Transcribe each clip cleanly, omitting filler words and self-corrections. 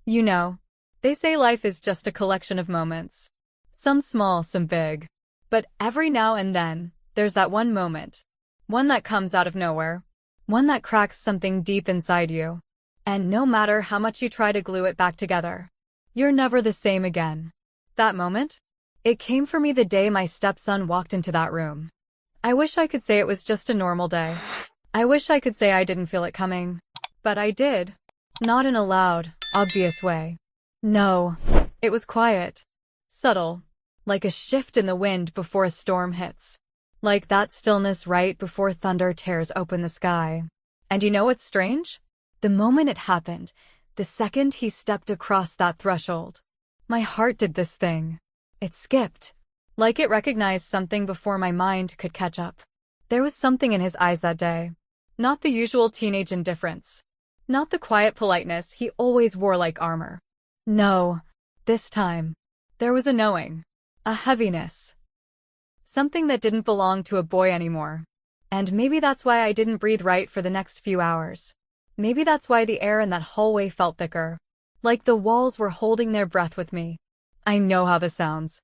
You know, they say life is just a collection of moments. Some small, some big. But every now and then, there's that one moment. One that comes out of nowhere. One that cracks something deep inside you. And no matter how much you try to glue it back together, you're never the same again. That moment? It came for me the day my stepson walked into that room. I wish I could say it was just a normal day. I wish I could say I didn't feel it coming. But I did. Not in a loud, obvious way. No. It was quiet. Subtle. Like a shift in the wind before a storm hits. Like that stillness right before thunder tears open the sky. And you know what's strange? The moment it happened, the second he stepped across that threshold, my heart did this thing. It skipped. Like it recognized something before my mind could catch up. There was something in his eyes that day. Not the usual teenage indifference. Not the quiet politeness he always wore like armor. No. This time, there was a knowing. A heaviness. Something that didn't belong to a boy anymore. And maybe that's why I didn't breathe right for the next few hours. Maybe that's why the air in that hallway felt thicker. Like the walls were holding their breath with me. I know how this sounds.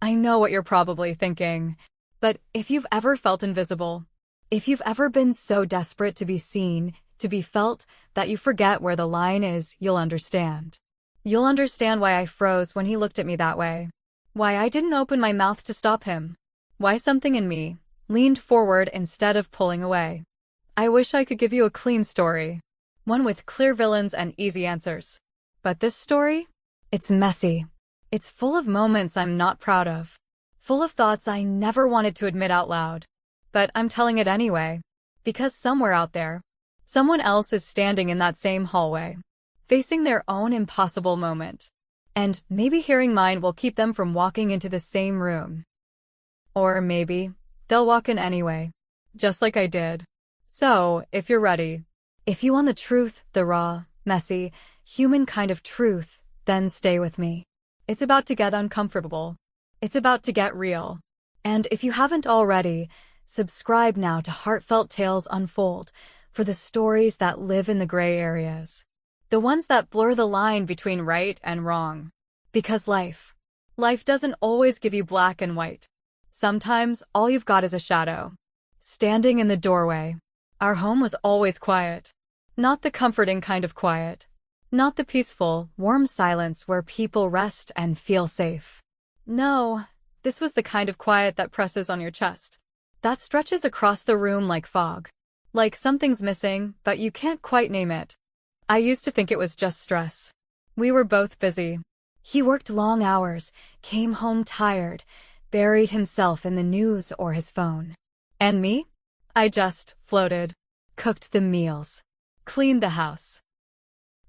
I know what you're probably thinking. But if you've ever felt invisible, if you've ever been so desperate to be seen, to be felt, that you forget where the line is, you'll understand. You'll understand why I froze when he looked at me that way. Why I didn't open my mouth to stop him. Why something in me leaned forward instead of pulling away. I wish I could give you a clean story. One with clear villains and easy answers. But this story? It's messy. It's full of moments I'm not proud of. Full of thoughts I never wanted to admit out loud. But I'm telling it anyway. Because somewhere out there, someone else is standing in that same hallway, facing their own impossible moment. And maybe hearing mine will keep them from walking into the same room. Or maybe they'll walk in anyway, just like I did. So, if you're ready, if you want the truth, the raw, messy, human kind of truth, then stay with me. It's about to get uncomfortable. It's about to get real. And if you haven't already, subscribe now to Heartfelt Tales Unfold for the stories that live in the gray areas. The ones that blur the line between right and wrong. Because life doesn't always give you black and white. Sometimes all you've got is a shadow. Standing in the doorway. Our home was always quiet. Not the comforting kind of quiet. Not the peaceful, warm silence where people rest and feel safe. No, this was the kind of quiet that presses on your chest. That stretches across the room like fog. Like something's missing, but you can't quite name it. I used to think it was just stress. We were both busy. He worked long hours, came home tired, buried himself in the news or his phone. And me? I just floated, cooked the meals, cleaned the house.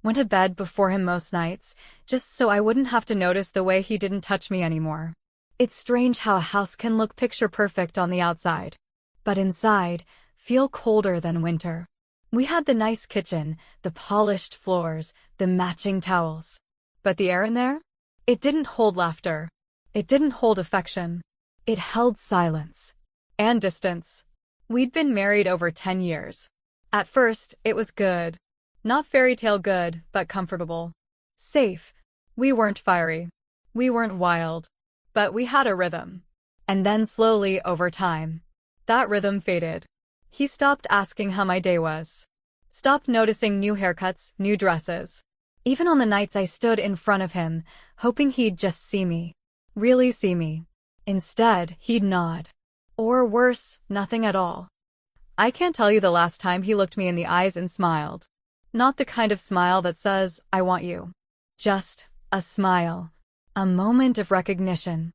Went to bed before him most nights, just so I wouldn't have to notice the way he didn't touch me anymore. It's strange how a house can look picture perfect on the outside, but inside, feel colder than winter. We had the nice kitchen, the polished floors, the matching towels. But the air in there? It didn't hold laughter. It didn't hold affection. It held silence. And distance. We'd been married over 10 years. At first, it was good. Not fairy tale good, but comfortable. Safe. We weren't fiery. We weren't wild. But we had a rhythm. And then slowly, over time, that rhythm faded. He stopped asking how my day was. Stopped noticing new haircuts, new dresses. Even on the nights I stood in front of him, hoping he'd just see me. Really see me. Instead, he'd nod. Or worse, nothing at all. I can't tell you the last time he looked me in the eyes and smiled. Not the kind of smile that says, I want you. Just a smile. A moment of recognition.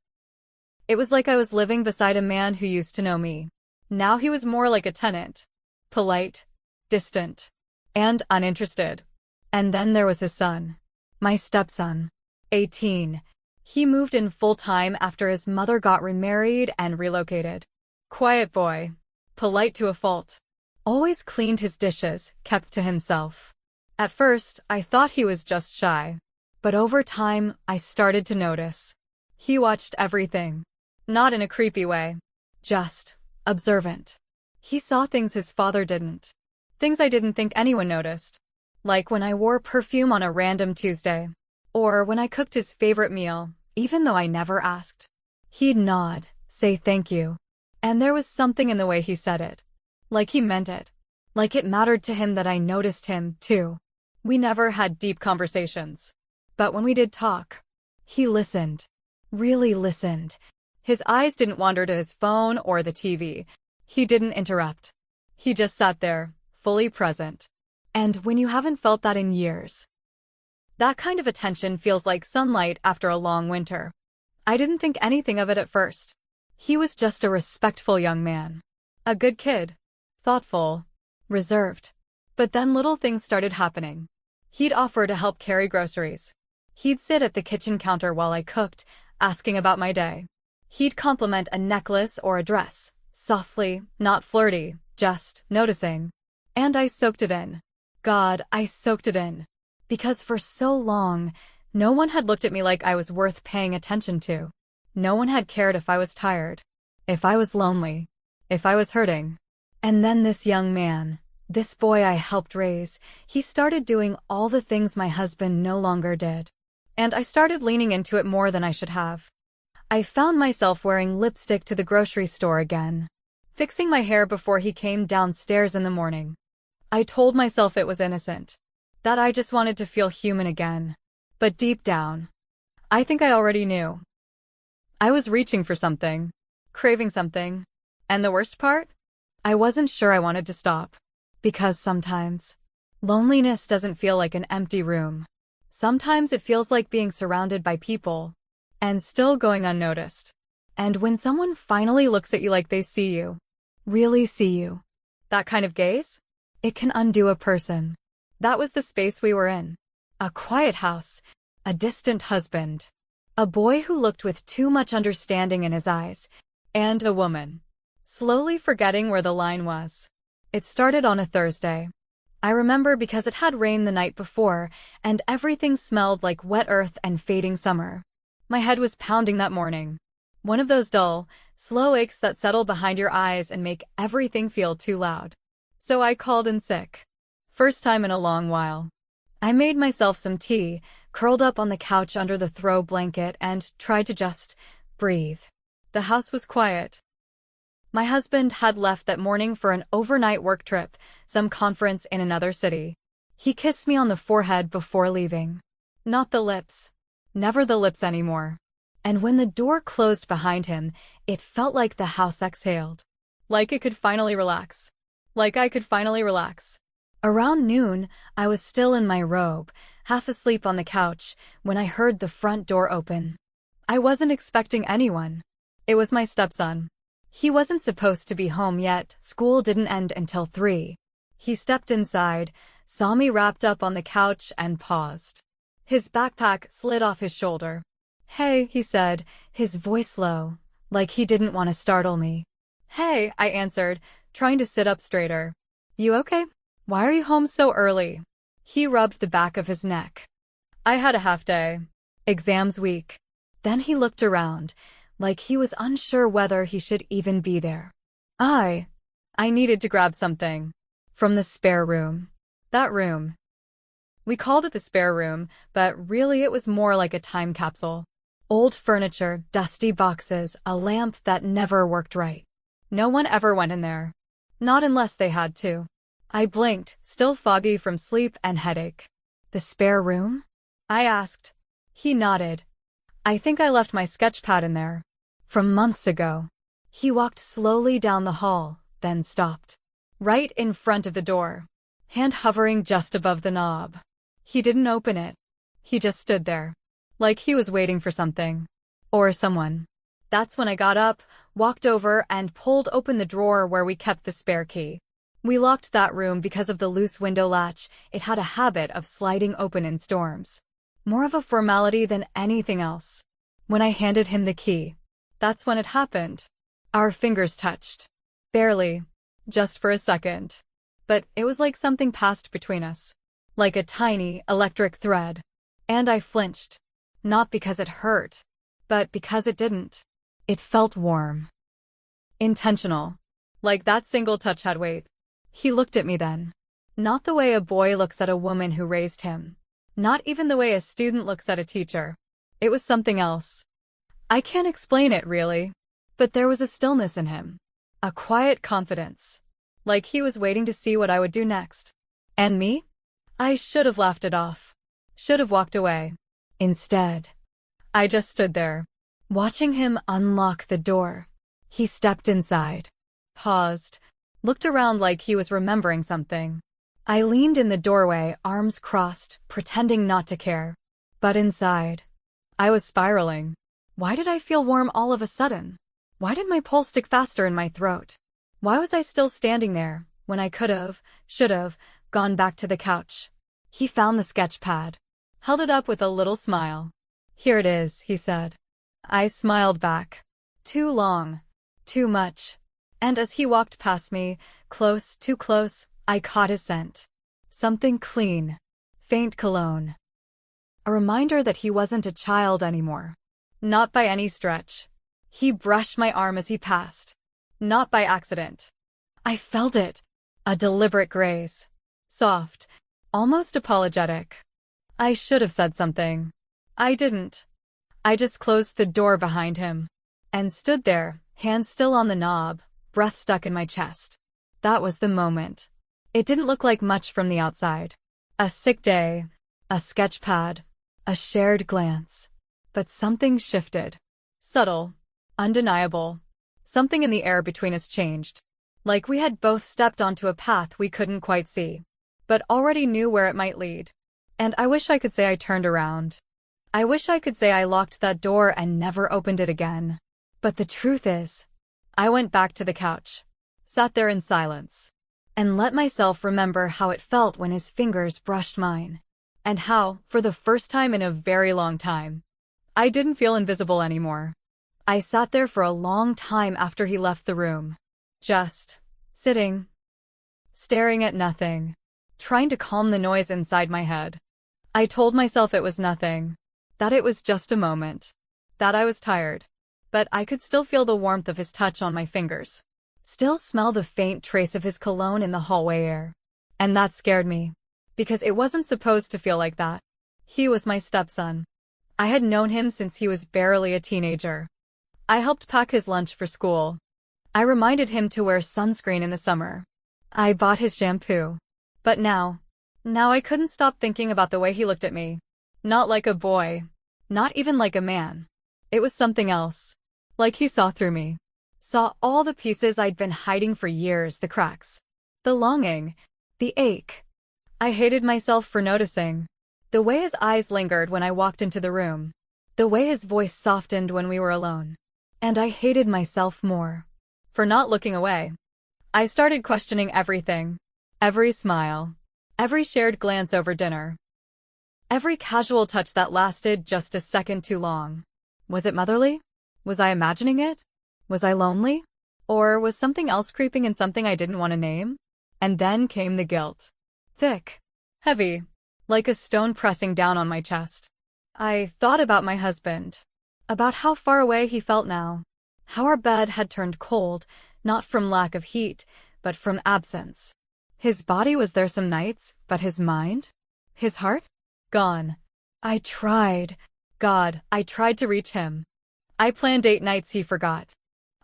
It was like I was living beside a man who used to know me. Now he was more like a tenant. Polite, distant, and uninterested. And then there was his son. My stepson. 18. He moved in full-time after his mother got remarried and relocated. Quiet boy. Polite to a fault. Always cleaned his dishes, kept to himself. At first, I thought he was just shy. But over time, I started to notice. He watched everything. Not in a creepy way. Just observant. He saw things his father didn't. Things I didn't think anyone noticed. Like when I wore perfume on a random Tuesday. Or when I cooked his favorite meal, even though I never asked. He'd nod, say thank you. And there was something in the way he said it. Like he meant it. Like it mattered to him that I noticed him, too. We never had deep conversations. But when we did talk, he listened. Really listened. His eyes didn't wander to his phone or the TV. He didn't interrupt. He just sat there, fully present. And when you haven't felt that in years, that kind of attention feels like sunlight after a long winter. I didn't think anything of it at first. He was just a respectful young man. A good kid. Thoughtful. Reserved. But then little things started happening. He'd offer to help carry groceries. He'd sit at the kitchen counter while I cooked, asking about my day. He'd compliment a necklace or a dress, softly, not flirty, just noticing. And I soaked it in. God, I soaked it in. Because for so long, no one had looked at me like I was worth paying attention to. No one had cared if I was tired, if I was lonely, if I was hurting. And then this young man, this boy I helped raise, he started doing all the things my husband no longer did. And I started leaning into it more than I should have. I found myself wearing lipstick to the grocery store again, fixing my hair before he came downstairs in the morning. I told myself it was innocent, that I just wanted to feel human again. But deep down, I think I already knew. I was reaching for something, craving something. And the worst part? I wasn't sure I wanted to stop. Because sometimes, loneliness doesn't feel like an empty room. Sometimes it feels like being surrounded by people, and still going unnoticed. And when someone finally looks at you like they see you, really see you, that kind of gaze, it can undo a person. That was the space we were in. A quiet house, a distant husband, a boy who looked with too much understanding in his eyes, and a woman, slowly forgetting where the line was. It started on a Thursday. I remember because it had rained the night before, and everything smelled like wet earth and fading summer. My head was pounding that morning. One of those dull, slow aches that settle behind your eyes and make everything feel too loud. So I called in sick. First time in a long while. I made myself some tea, curled up on the couch under the throw blanket, and tried to just breathe. The house was quiet. My husband had left that morning for an overnight work trip, some conference in another city. He kissed me on the forehead before leaving. Not the lips. Never the lips anymore. And when the door closed behind him, it felt like the house exhaled. Like it could finally relax. Like I could finally relax. Around noon, I was still in my robe, half asleep on the couch, when I heard the front door open. I wasn't expecting anyone. It was my stepson. He wasn't supposed to be home yet. School didn't end until 3. He stepped inside, saw me wrapped up on the couch, and paused. His backpack slid off his shoulder. "Hey," he said, his voice low, like he didn't want to startle me. "Hey," I answered, trying to sit up straighter. "You okay? Why are you home so early?" He rubbed the back of his neck. "I had a half day. Exams week." Then he looked around, like he was unsure whether he should even be there. I needed to grab something. From the spare room. That room. We called it the spare room, but really it was more like a time capsule. Old furniture, dusty boxes, a lamp that never worked right. No one ever went in there. Not unless they had to. I blinked, still foggy from sleep and headache. "The spare room?" I asked. He nodded. "I think I left my sketch pad in there. From months ago." He walked slowly down the hall, then stopped. Right in front of the door. Hand hovering just above the knob. He didn't open it. He just stood there. Like he was waiting for something. Or someone. That's when I got up, walked over, and pulled open the drawer where we kept the spare key. We locked that room because of the loose window latch. It had a habit of sliding open in storms. More of a formality than anything else. When I handed him the key, that's when it happened. Our fingers touched. Barely. Just for a second. But it was like something passed between us. Like a tiny, electric thread. And I flinched. Not because it hurt, but because it didn't. It felt warm. Intentional. Like that single touch had weight. He looked at me then. Not the way a boy looks at a woman who raised him. Not even the way a student looks at a teacher. It was something else. I can't explain it, really. But there was a stillness in him. A quiet confidence. Like he was waiting to see what I would do next. And me? I should have laughed it off. Should have walked away. Instead, I just stood there, watching him unlock the door. He stepped inside, paused, looked around like he was remembering something. I leaned in the doorway, arms crossed, pretending not to care. But inside, I was spiraling. Why did I feel warm all of a sudden? Why did my pulse stick faster in my throat? Why was I still standing there, when I should have, gone back to the couch? He found the sketch pad, held it up with a little smile. "Here it is," he said. I smiled back. Too long. Too much. And as he walked past me, close, too close, I caught his scent. Something clean. Faint cologne. A reminder that he wasn't a child anymore. Not by any stretch. He brushed my arm as he passed. Not by accident. I felt it. A deliberate graze. Soft. Almost apologetic. I should have said something. I didn't. I just closed the door behind him. And stood there, hands still on the knob, breath stuck in my chest. That was the moment. It didn't look like much from the outside. A sick day. A sketch pad. A shared glance. But something shifted. Subtle. Undeniable. Something in the air between us changed. Like we had both stepped onto a path we couldn't quite see, but already knew where it might lead. And I wish I could say I turned around. I wish I could say I locked that door and never opened it again. But the truth is, I went back to the couch, sat there in silence, and let myself remember how it felt when his fingers brushed mine. And how, for the first time in a very long time, I didn't feel invisible anymore. I sat there for a long time after he left the room. Just sitting, staring at nothing, trying to calm the noise inside my head. I told myself it was nothing, that it was just a moment, that I was tired, but I could still feel the warmth of his touch on my fingers, still smell the faint trace of his cologne in the hallway air. And that scared me, because it wasn't supposed to feel like that. He was my stepson. I had known him since he was barely a teenager. I helped pack his lunch for school. I reminded him to wear sunscreen in the summer. I bought his shampoo. But now I couldn't stop thinking about the way he looked at me. Not like a boy. Not even like a man. It was something else. Like he saw through me. Saw all the pieces I'd been hiding for years, the cracks. The longing. The ache. I hated myself for noticing. The way his eyes lingered when I walked into the room. The way his voice softened when we were alone. And I hated myself more for not looking away. I started questioning everything. Every smile. Every shared glance over dinner. Every casual touch that lasted just a second too long. Was it motherly? Was I imagining it? Was I lonely? Or was something else creeping in, something I didn't want to name? And then came the guilt. Thick. Heavy. Like a stone pressing down on my chest. I thought about my husband. About how far away he felt now. How our bed had turned cold, not from lack of heat, but from absence. His body was there some nights, but his mind? His heart? Gone. I tried. God, I tried to reach him. I planned date nights he forgot.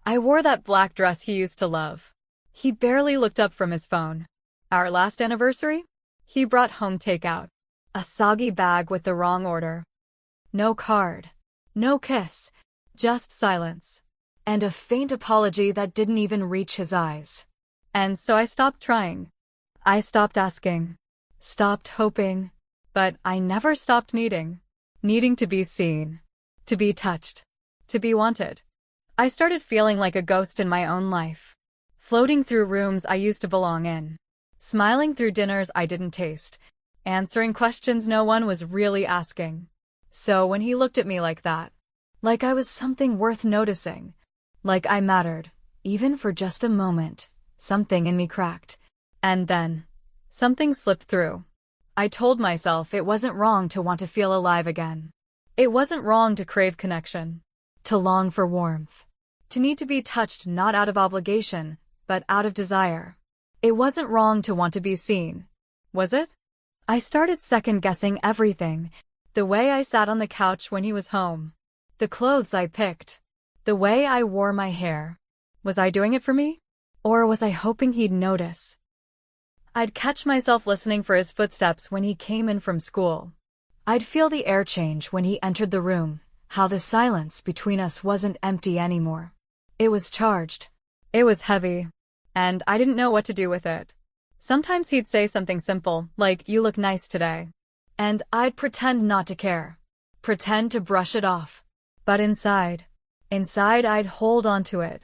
I wore that black dress he used to love. He barely looked up from his phone. Our last anniversary? He brought home takeout. A soggy bag with the wrong order. No card. No kiss. Just silence. And a faint apology that didn't even reach his eyes. And so I stopped trying. I stopped asking. Stopped hoping. But I never stopped needing. Needing to be seen. To be touched. To be wanted. I started feeling like a ghost in my own life. Floating through rooms I used to belong in. Smiling through dinners I didn't taste. Answering questions no one was really asking. So when he looked at me like that, like I was something worth noticing, like I mattered, even for just a moment, something in me cracked. And then, something slipped through. I told myself it wasn't wrong to want to feel alive again. It wasn't wrong to crave connection, to long for warmth, to need to be touched not out of obligation, but out of desire. It wasn't wrong to want to be seen. Was it? I started second-guessing everything. The way I sat on the couch when he was home. The clothes I picked. The way I wore my hair. Was I doing it for me? Or was I hoping he'd notice? I'd catch myself listening for his footsteps when he came in from school. I'd feel the air change when he entered the room, how the silence between us wasn't empty anymore. It was charged. It was heavy. And I didn't know what to do with it. Sometimes he'd say something simple, like, "You look nice today." And I'd pretend not to care. Pretend to brush it off. But inside I'd hold on to it.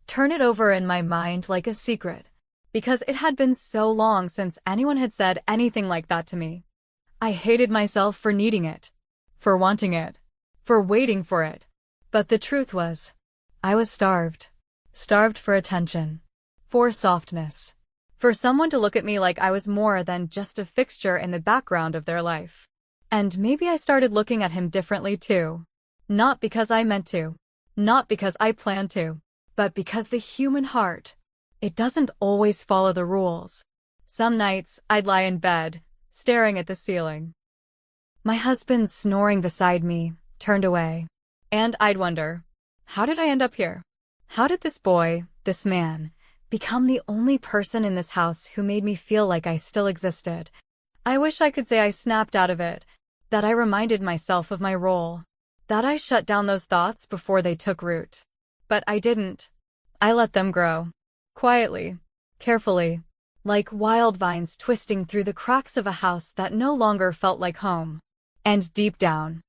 Turn it over in my mind like a secret. Because it had been so long since anyone had said anything like that to me. I hated myself for needing it. For wanting it. For waiting for it. But the truth was, I was starved. Starved for attention. For softness. For someone to look at me like I was more than just a fixture in the background of their life. And maybe I started looking at him differently too. Not because I meant to. Not because I planned to. But because the human heart, it doesn't always follow the rules. Some nights, I'd lie in bed, staring at the ceiling. My husband snoring beside me, turned away. And I'd wonder, how did I end up here? How did this boy, this man, become the only person in this house who made me feel like I still existed? I wish I could say I snapped out of it, that I reminded myself of my role, that I shut down those thoughts before they took root. But I didn't. I let them grow. Quietly. Carefully. Like wild vines twisting through the cracks of a house that no longer felt like home. And deep down,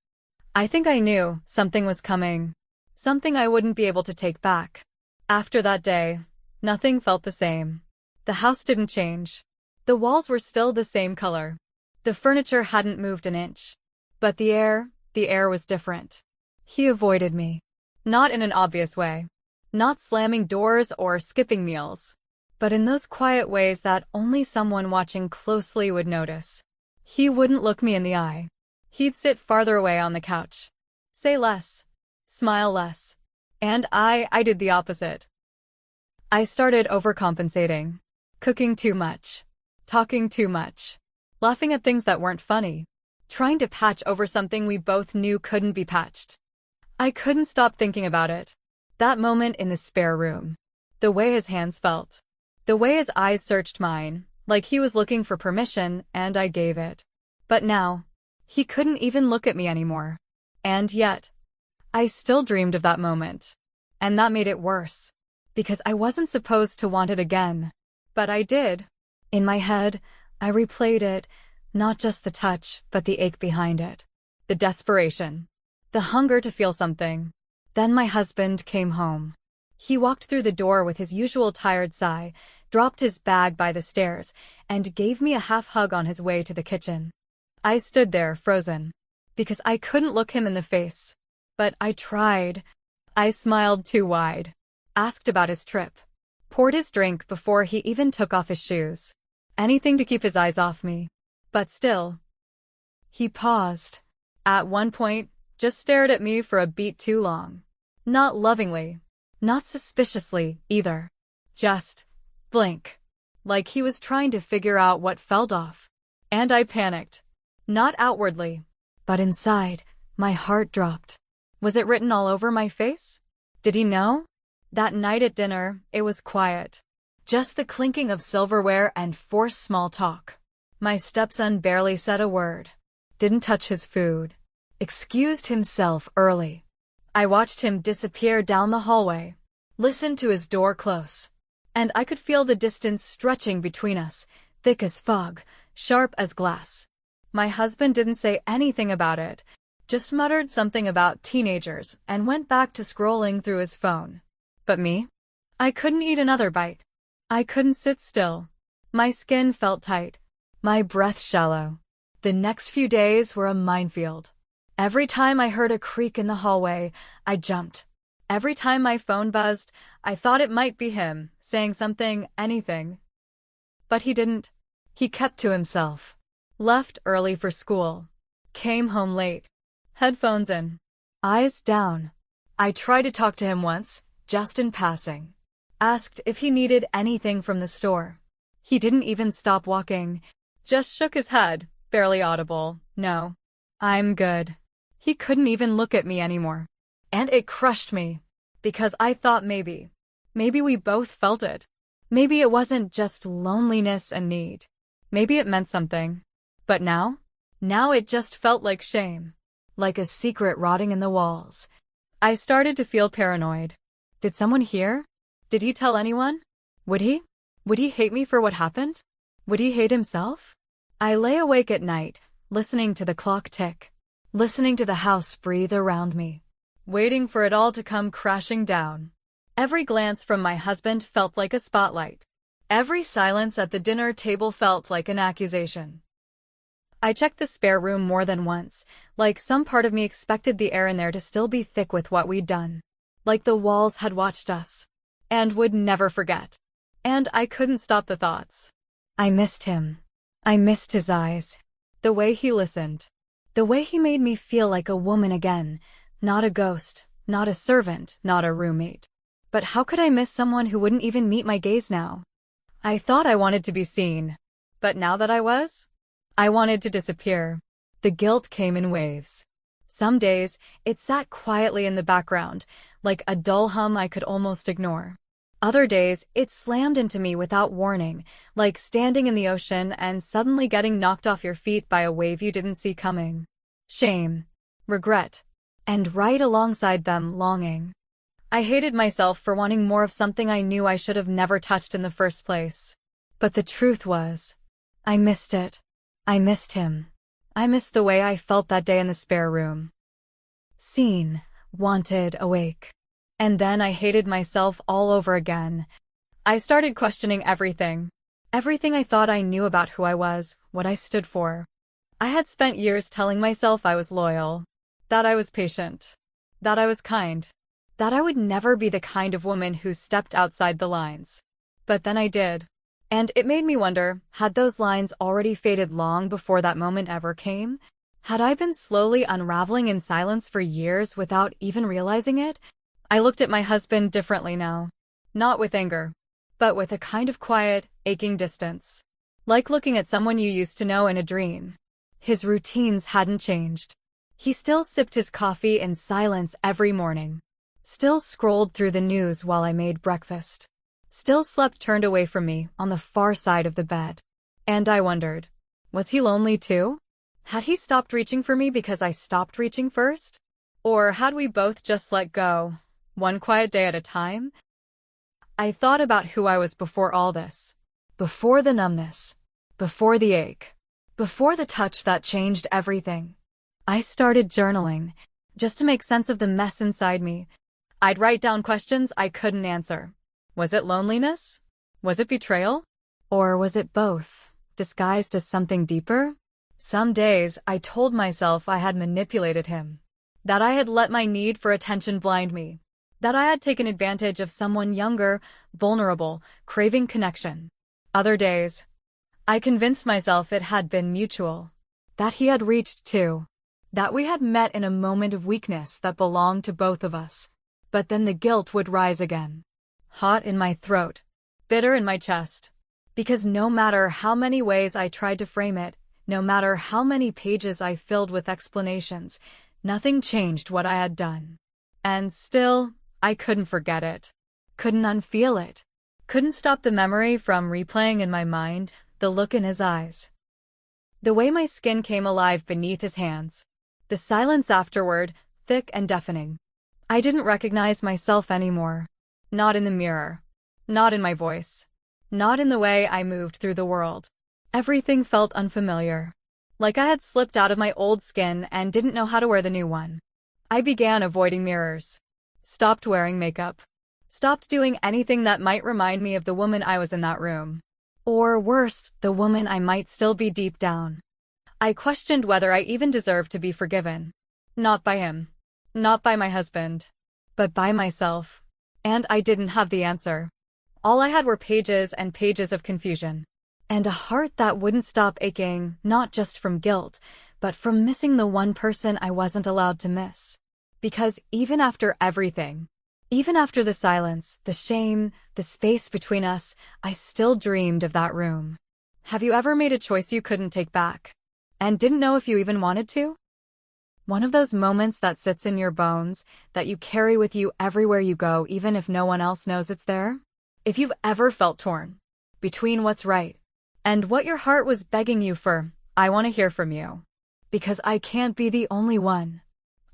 I think I knew something was coming. Something I wouldn't be able to take back. After that day, nothing felt the same. The house didn't change. The walls were still the same color. The furniture hadn't moved an inch. But the air was different. He avoided me. Not in an obvious way. Not slamming doors or skipping meals. But in those quiet ways that only someone watching closely would notice. He wouldn't look me in the eye. He'd sit farther away on the couch. Say less. Smile less. And I did the opposite. I started overcompensating. Cooking too much. Talking too much. Laughing at things that weren't funny. Trying to patch over something we both knew couldn't be patched. I couldn't stop thinking about it. That moment in the spare room. The way his hands felt. The way his eyes searched mine, like he was looking for permission, and I gave it. But now, he couldn't even look at me anymore. And yet, I still dreamed of that moment. And that made it worse. Because I wasn't supposed to want it again. But I did. In my head, I replayed it, not just the touch, but the ache behind it. The desperation. The hunger to feel something. Then my husband came home. He walked through the door with his usual tired sigh, dropped his bag by the stairs, and gave me a half hug on his way to the kitchen. I stood there, frozen. Because I couldn't look him in the face. But I tried. I smiled too wide. Asked about his trip. Poured his drink before he even took off his shoes. Anything to keep his eyes off me. But still. He paused. At one point, just stared at me for a beat too long. Not lovingly. Not suspiciously, either. Just blink. Like he was trying to figure out what felt off. And I panicked. Not outwardly. But inside, my heart dropped. Was it written all over my face? Did he know? That night at dinner, it was quiet. Just the clinking of silverware and forced small talk. My stepson barely said a word. Didn't touch his food. Excused himself early. I watched him disappear down the hallway. Listened to his door close. And I could feel the distance stretching between us, thick as fog, sharp as glass. My husband didn't say anything about it, just muttered something about teenagers and went back to scrolling through his phone. But me? I couldn't eat another bite. I couldn't sit still. My skin felt tight. My breath shallow. The next few days were a minefield. Every time I heard a creak in the hallway, I jumped. Every time my phone buzzed, I thought it might be him, saying something, anything. But he didn't. He kept to himself. Left early for school. Came home late. Headphones in. Eyes down. I tried to talk to him once, just in passing. Asked if he needed anything from the store. He didn't even stop walking. Just shook his head, barely audible, "No. I'm good." He couldn't even look at me anymore. And it crushed me. Because I thought maybe we both felt it. Maybe it wasn't just loneliness and need. Maybe it meant something. But now it just felt like shame. Like a secret rotting in the walls. I started to feel paranoid. Did someone hear? Did he tell anyone? Would he? Would he hate me for what happened? Would he hate himself? I lay awake at night, listening to the clock tick. Listening to the house breathe around me. Waiting for it all to come crashing down. Every glance from my husband felt like a spotlight. Every silence at the dinner table felt like an accusation. I checked the spare room more than once, like some part of me expected the air in there to still be thick with what we'd done. Like the walls had watched us. And would never forget. And I couldn't stop the thoughts. I missed him. I missed his eyes. The way he listened. The way he made me feel like a woman again. Not a ghost, not a servant, not a roommate. But how could I miss someone who wouldn't even meet my gaze now? I thought I wanted to be seen. But now that I wanted to disappear. The guilt came in waves. Some days, it sat quietly in the background, like a dull hum I could almost ignore. Other days, it slammed into me without warning, like standing in the ocean and suddenly getting knocked off your feet by a wave you didn't see coming. Shame. Regret. And right alongside them, longing. I hated myself for wanting more of something I knew I should have never touched in the first place. But the truth was, I missed it. I missed him. I missed the way I felt that day in the spare room. Seen, wanted, awake. And then I hated myself all over again. I started questioning everything. Everything I thought I knew about who I was, what I stood for. I had spent years telling myself I was loyal. That I was patient. That I was kind. That I would never be the kind of woman who stepped outside the lines. But then I did. And it made me wonder, had those lines already faded long before that moment ever came? Had I been slowly unraveling in silence for years without even realizing it? I looked at my husband differently now. Not with anger, but with a kind of quiet, aching distance. Like looking at someone you used to know in a dream. His routines hadn't changed. He still sipped his coffee in silence every morning. Still scrolled through the news while I made breakfast. Still slept turned away from me on the far side of the bed. And I wondered, was he lonely too? Had he stopped reaching for me because I stopped reaching first? Or had we both just let go, one quiet day at a time? I thought about who I was before all this. Before the numbness. Before the ache. Before the touch that changed everything. I started journaling, just to make sense of the mess inside me. I'd write down questions I couldn't answer. Was it loneliness? Was it betrayal? Or was it both, disguised as something deeper? Some days, I told myself I had manipulated him. That I had let my need for attention blind me. That I had taken advantage of someone younger, vulnerable, craving connection. Other days, I convinced myself it had been mutual. That he had reached too. That we had met in a moment of weakness that belonged to both of us. But then the guilt would rise again. Hot in my throat. Bitter in my chest. Because no matter how many ways I tried to frame it, no matter how many pages I filled with explanations, nothing changed what I had done. And still, I couldn't forget it. Couldn't unfeel it. Couldn't stop the memory from replaying in my mind, the look in his eyes. The way my skin came alive beneath his hands. The silence afterward, thick and deafening. I didn't recognize myself anymore. Not in the mirror. Not in my voice. Not in the way I moved through the world. Everything felt unfamiliar. Like I had slipped out of my old skin and didn't know how to wear the new one. I began avoiding mirrors. Stopped wearing makeup. Stopped doing anything that might remind me of the woman I was in that room. Or worse, the woman I might still be deep down. I questioned whether I even deserved to be forgiven. Not by him. Not by my husband. But by myself. And I didn't have the answer. All I had were pages and pages of confusion. And a heart that wouldn't stop aching, not just from guilt, but from missing the one person I wasn't allowed to miss. Because even after everything, even after the silence, the shame, the space between us, I still dreamed of that room. Have you ever made a choice you couldn't take back? and didn't know if you even wanted to? One of those moments that sits in your bones, that you carry with you everywhere you go, even if no one else knows it's there? If you've ever felt torn between what's right and what your heart was begging you for, I want to hear from you. Because I can't be the only one.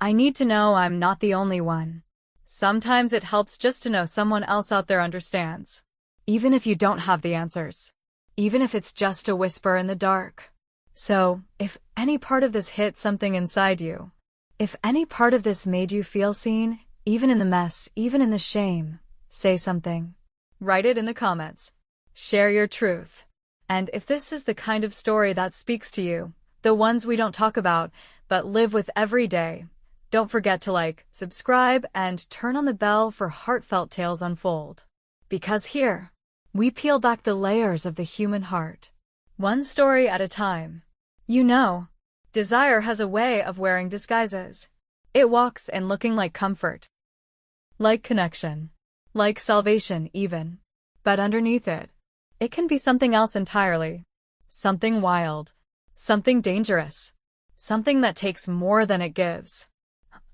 I need to know I'm not the only one. Sometimes it helps just to know someone else out there understands. Even if you don't have the answers. Even if it's just a whisper in the dark. So, if any part of this hit something inside you, if any part of this made you feel seen, even in the mess, even in the shame, say something. Write it in the comments. Share your truth. And if this is the kind of story that speaks to you, the ones we don't talk about, but live with every day, don't forget to like, subscribe, and turn on the bell for Heartfelt Tales Unfold. Because here, we peel back the layers of the human heart. One story at a time. You know, desire has a way of wearing disguises. It walks in looking like comfort. Like connection. Like salvation, even. But underneath it, it can be something else entirely. Something wild. Something dangerous. Something that takes more than it gives.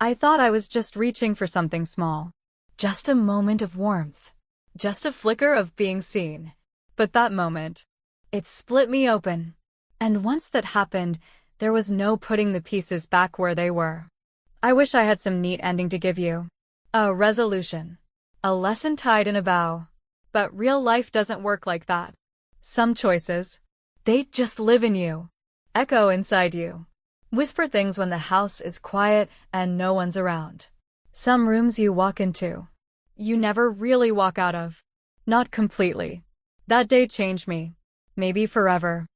I thought I was just reaching for something small. Just a moment of warmth. Just a flicker of being seen. But that moment, it split me open. And once that happened, there was no putting the pieces back where they were. I wish I had some neat ending to give you. A resolution. A lesson tied in a bow. But real life doesn't work like that. Some choices, they just live in you. Echo inside you. Whisper things when the house is quiet and no one's around. Some rooms you walk into, you never really walk out of. Not completely. That day changed me. Maybe forever.